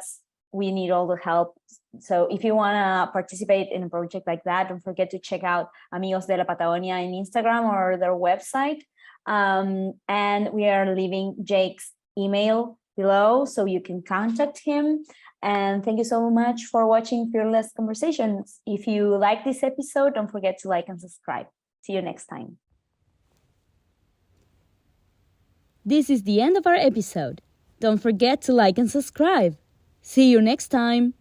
Speaker 1: We need all the help. So if you want to participate in a project like that, don't forget to check out Amigos de la Patagonia in Instagram or their website. And we are leaving Jake's email below so you can contact him. And thank you so much for watching Fearless Conversations. If you like this episode, don't forget to like and subscribe. See you next time. This is the end of our episode. Don't forget to like and subscribe. See you next time.